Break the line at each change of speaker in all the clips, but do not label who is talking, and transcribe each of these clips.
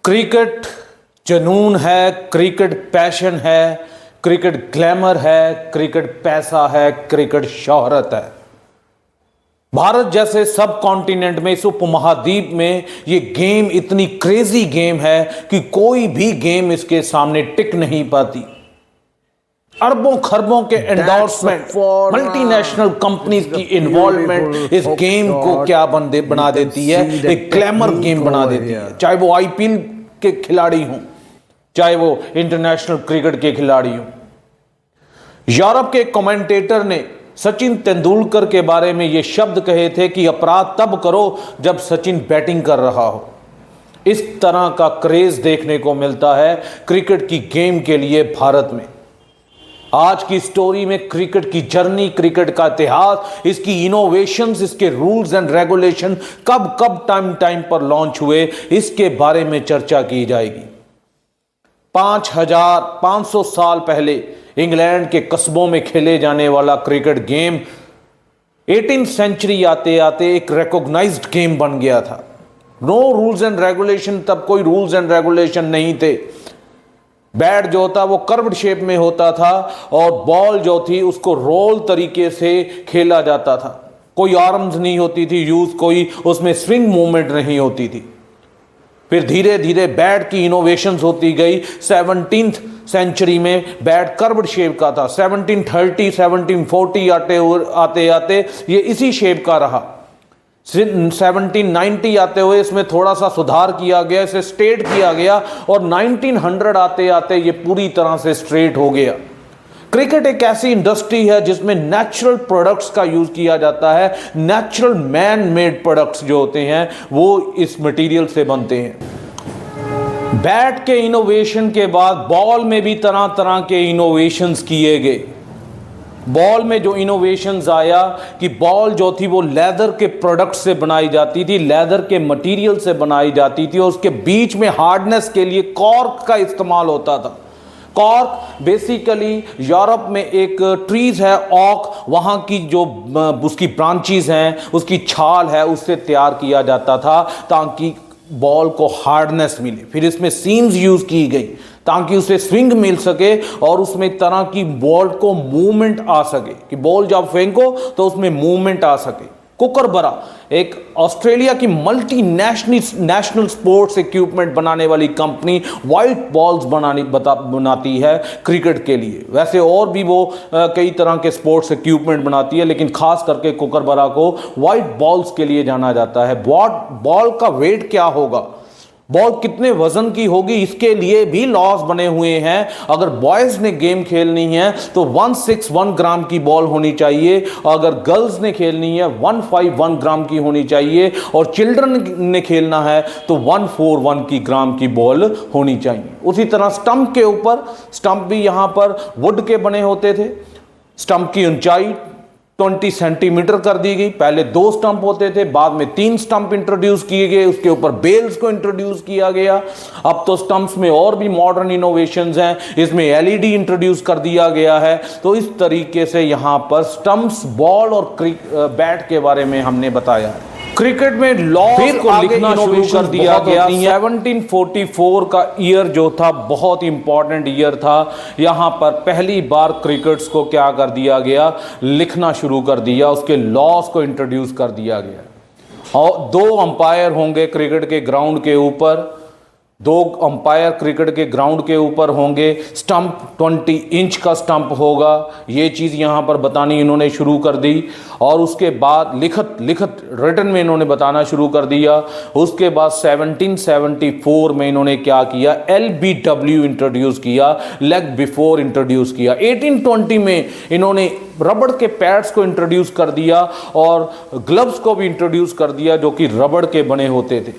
Cricket जुनून है, cricket passion है, क्रिकेट ग्लैमर है, क्रिकेट पैसा है, क्रिकेट शोहरत है। भारत जैसे सब कॉन्टिनेंट में, इस उपमहाद्वीप में ये गेम इतनी क्रेजी गेम है कि कोई भी गेम इसके सामने टिक नहीं पाती। अरबों खरबों के एंडोर्समेंट, मल्टीनेशनल कंपनीज की इन्वॉल्वमेंट इस गेम को क्या बना देती है, एक ग्लैमर गेम बना देती है। चाहे वो आईपीएल के खिलाड़ी हों, चाहे वो इंटरनेशनल क्रिकेट के खिलाड़ी हों। यूरोप के कमेंटेटर ने सचिन तेंदुलकर के बारे में ये शब्द कहे थे कि अपराध तब करो जब सचिन बैटिंग कर रहा हो। इस तरह का क्रेज देखने को मिलता है क्रिकेट की गेम के लिए भारत में। आज की स्टोरी में क्रिकेट की जर्नी, क्रिकेट का इतिहास, इसकी इनोवेशंस, इसके रूल्स एंड रेगुलेशन कब कब टाइम पर लॉन्च हुए, इसके बारे में चर्चा की जाएगी। 5500 साल पहले इंग्लैंड के कस्बों में खेले जाने वाला क्रिकेट गेम 18th सेंचुरी आते आते एक रिकॉग्नाइज्ड गेम बन गया था। नो रूल्स एंड रेगुलेशन, तब कोई रूल्स एंड रेगुलेशन नहीं थे। बैट जो होता वो कर्व्ड शेप में होता था और बॉल जो थी उसको रोल तरीके से खेला जाता था। कोई आर्म्स नहीं होती थी यूज, कोई उसमें स्विंग मूवमेंट नहीं होती थी। फिर धीरे धीरे बैट की इनोवेशंस होती गई। 17th सेंचुरी में बैट कर्व्ड शेप का था। 1730 1740 आते आते ये इसी शेप का रहा। 1790 आते हुए इसमें थोड़ा सा सुधार किया गया, इसे स्ट्रेट किया गया और 1900 आते आते ये पूरी तरह से स्ट्रेट हो गया। क्रिकेट एक ऐसी इंडस्ट्री है जिसमें नेचुरल प्रोडक्ट्स का यूज किया जाता है। नेचुरल मैन मेड प्रोडक्ट्स जो होते हैं वो इस मटेरियल से बनते हैं। बैट के इनोवेशन के बाद बॉल में भी तरह तरह के इनोवेशंस किए गए। बॉल में जो इनोवेशंस आया कि बॉल जो थी वो लेदर के प्रोडक्ट से बनाई जाती थी, लेदर के मटेरियल से बनाई जाती थी और उसके बीच में हार्डनेस के लिए कॉर्क का इस्तेमाल होता था। कॉर्क बेसिकली यूरोप में एक ट्रीज है ऑक, वहाँ की जो उसकी ब्रांचेस हैं, उसकी छाल है, उससे तैयार किया जाता था ताकि बॉल को हार्डनेस मिले। फिर इसमें सीम्स यूज की गई ताकि उसे स्विंग मिल सके और उसमें तरह की बॉल को मूवमेंट आ सके कि बॉल जब फेंको तो उसमें मूवमेंट आ सके। कुकरबरा एक ऑस्ट्रेलिया की नेशनल स्पोर्ट्स इक्विपमेंट बनाने वाली कंपनी वाइट बॉल्स बनाती है क्रिकेट के लिए। वैसे और भी वो कई तरह के स्पोर्ट्स इक्विपमेंट बनाती है, लेकिन खास करके कुकरबरा को वाइट बॉल्स के लिए जाना जाता है। बॉल का वेट क्या होगा, बॉल कितने वजन की होगी, इसके लिए भी लॉस बने हुए हैं। अगर बॉयज ने गेम खेलनी है तो 161 ग्राम की बॉल होनी चाहिए, अगर गर्ल्स ने खेलनी है 151 ग्राम की होनी चाहिए और चिल्ड्रन ने खेलना है तो 141 ग्राम की बॉल होनी चाहिए। उसी तरह स्टंप के ऊपर, स्टंप भी यहां पर वुड के बने होते थे। स्टंप की ऊंचाई 20 सेंटीमीटर कर दी गई। पहले 2 स्टंप होते थे, बाद में 3 स्टंप इंट्रोड्यूस किए गए, उसके ऊपर बेल्स को इंट्रोड्यूस किया गया। अब तो स्टंप्स में और भी मॉडर्न इनोवेशंस हैं, इसमें एलईडी इंट्रोड्यूस कर दिया गया है। तो इस तरीके से यहां पर स्टंप्स, बॉल और बैट के बारे में हमने बताया है। क्रिकेट में लॉज को लिखना शुरू कर दिया गया। 1744 का ईयर जो था बहुत इंपॉर्टेंट ईयर था। यहाँ पर पहली बार क्रिकेट्स को क्या कर दिया गया, लिखना शुरू कर दिया, उसके लॉज को इंट्रोड्यूस कर दिया गया। और 2 अंपायर होंगे क्रिकेट के ग्राउंड के ऊपर, 2 अंपायर क्रिकेट के ग्राउंड के ऊपर होंगे। स्टंप 20 इंच का स्टंप होगा, ये चीज़ यहाँ पर बतानी इन्होंने शुरू कर दी। और उसके बाद लिखत रिटन में इन्होंने बताना शुरू कर दिया। उसके बाद 1774 में इन्होंने क्या किया, LBW इंट्रोड्यूस किया, लेग बिफोर इंट्रोड्यूस किया। 1820 में इन्होंने रबड़ के पैड्स को इंट्रोड्यूस कर दिया और ग्लव्स को भी इंट्रोड्यूस कर दिया जो कि रबड़ के बने होते थे।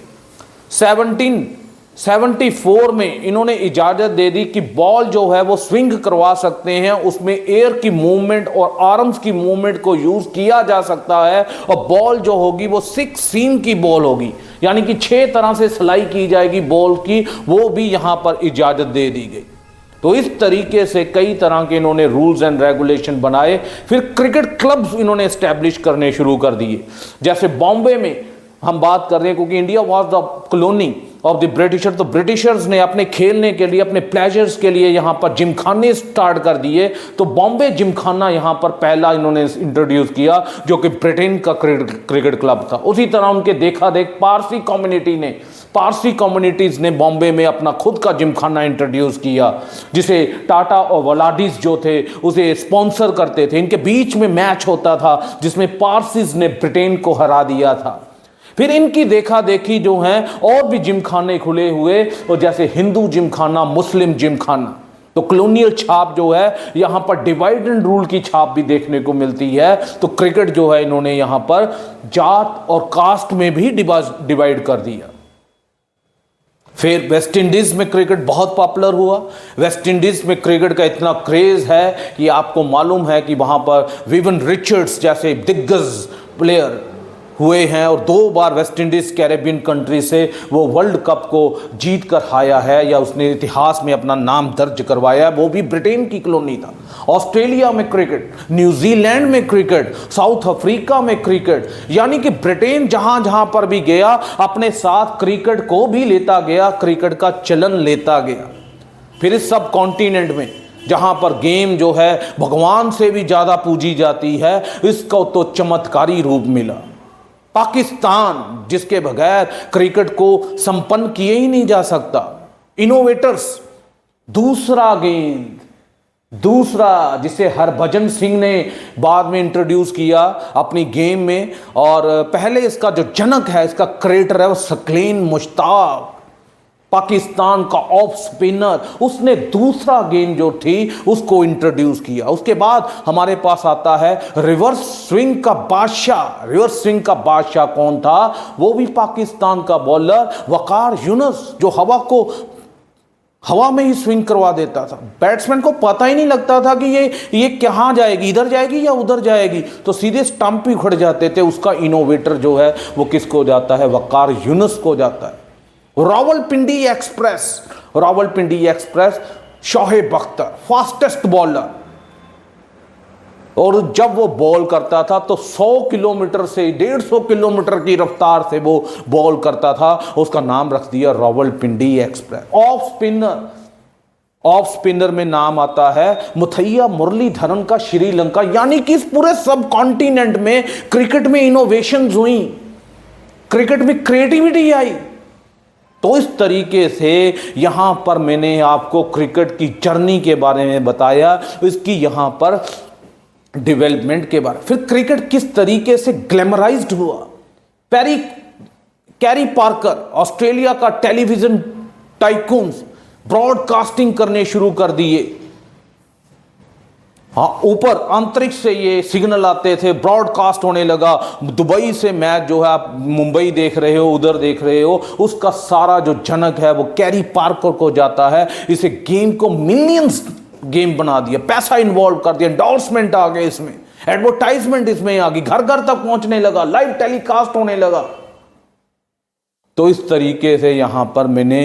1774 में इन्होंने इजाजत दे दी कि बॉल जो है वो स्विंग करवा सकते हैं, उसमें एयर की मूवमेंट और आर्म्स की मूवमेंट को यूज किया जा सकता है और बॉल जो होगी वो 6 सीम की बॉल होगी, यानी कि 6 तरह से सिलाई की जाएगी बॉल की, वो भी यहां पर इजाजत दे दी गई। तो इस तरीके से कई तरह के इन्होंने रूल्स एंड रेगुलेशन बनाए। फिर क्रिकेट क्लब्स इन्होंने एस्टैब्लिश करने शुरू कर दिए। जैसे बॉम्बे में हम बात कर रहे हैं, क्योंकि India was the colony of the britisher. तो ब्रिटिशर्स ने अपने खेलने के लिए, अपने प्लेजर्स के लिए यहाँ पर जिमखाने स्टार्ट कर दिए। तो बॉम्बे जिमखाना यहाँ पर पहला इन्होंने इंट्रोड्यूस किया, जो कि ब्रिटेन का क्रिकेट क्लब था। उसी तरह उनके देखा देख पारसी कम्युनिटीज़ ने बॉम्बे में अपना खुद का जिमखाना इंट्रोड्यूस किया, जिसे टाटा और वलाडिस जो थे उसे स्पॉन्सर करते थे। इनके बीच में मैच होता था जिसमें पारसीज ने ब्रिटेन को हरा दिया था। फिर इनकी देखा देखी जो है और भी जिमखाने खुले हुए, और जैसे हिंदू जिमखाना, मुस्लिम जिमखाना। तो कॉलोनियल छाप जो है यहाँ पर डिवाइड एंड रूल की छाप भी देखने को मिलती है। तो क्रिकेट जो है इन्होंने यहाँ पर जात और कास्ट में भी डिवाइड कर दिया। फिर वेस्ट इंडीज में क्रिकेट बहुत पॉपुलर हुआ। वेस्ट इंडीज में क्रिकेट का इतना क्रेज है कि आपको मालूम है कि वहां पर विवियन रिचर्ड्स जैसे दिग्गज प्लेयर हुए हैं, और 2 बार वेस्ट इंडीज कैरेबियन कंट्री से वो वर्ल्ड कप को जीत कर आया है, या उसने इतिहास में अपना नाम दर्ज करवाया है। वो भी ब्रिटेन की कॉलोनी था। ऑस्ट्रेलिया में क्रिकेट, न्यूजीलैंड में क्रिकेट, साउथ अफ्रीका में क्रिकेट, यानी कि ब्रिटेन जहां जहां पर भी गया अपने साथ क्रिकेट को भी लेता गया, क्रिकेट का चलन लेता गया। फिर इस सब कॉन्टिनेंट में जहां पर गेम जो है भगवान से भी ज्यादा पूजी जाती है, इसको तो चमत्कारी रूप मिला। पाकिस्तान, जिसके बगैर क्रिकेट को संपन्न किए ही नहीं जा सकता। इनोवेटर्स, दूसरा जिसे हरभजन सिंह ने बाद में इंट्रोड्यूस किया अपनी गेम में, और पहले इसका जो जनक है, इसका क्रिएटर है वो शकील मुश्ताक, पाकिस्तान का ऑफ स्पिनर। उसने दूसरा गेम जो थी उसको इंट्रोड्यूस किया। उसके बाद हमारे पास आता है रिवर्स स्विंग का बादशाह। रिवर्स स्विंग का बादशाह कौन था? वो भी पाकिस्तान का बॉलर वकार यूनुस, जो हवा में ही स्विंग करवा देता था। बैट्समैन को पता ही नहीं लगता था कि ये कहाँ जाएगी, इधर जाएगी या उधर जाएगी, तो सीधे स्टंप ही उखड़ जाते थे। उसका इनोवेटर जो है वो किसको जाता है? वकार यूनुस को जाता है। Rawalpindi express, Shoaib Akhtar, fastest bowler, और जब वो बॉल करता था तो 100 किलोमीटर से 150 किलोमीटर की रफ्तार से वो बॉल करता था। उसका नाम रख दिया रावलपिंडी एक्सप्रेस। ऑफ स्पिनर में नाम आता है मुथैया मुरलीधरन का श्रीलंका, यानी कि इस पूरे सब कॉन्टिनेंट में क्रिकेट में इनोवेशंस हुई, क्रिकेट में क्रिएटिविटी आई। तो इस तरीके से यहां पर मैंने आपको क्रिकेट की जर्नी के बारे में बताया, इसकी यहां पर डेवलपमेंट के बारे में। फिर क्रिकेट किस तरीके से ग्लैमराइज्ड हुआ। कैरी पार्कर, ऑस्ट्रेलिया का टेलीविजन टाइकून्स, ब्रॉडकास्टिंग करने शुरू कर दिए। हाँ, ऊपर अंतरिक्ष से ये सिग्नल आते थे, ब्रॉडकास्ट होने लगा। दुबई से मैच जो है, आप मुंबई देख रहे हो, उधर देख रहे हो, उसका सारा जो जनक है वो कैरी पार्कर को जाता है। इसे गेम को मिलियंस गेम बना दिया, पैसा इन्वॉल्व कर दिया, एंडोर्समेंट आ गए इसमें, एडवर्टाइजमेंट इसमें आ गई, घर घर तक पहुंचने लगा, लाइव टेलीकास्ट होने लगा। तो इस तरीके से यहां पर मैंने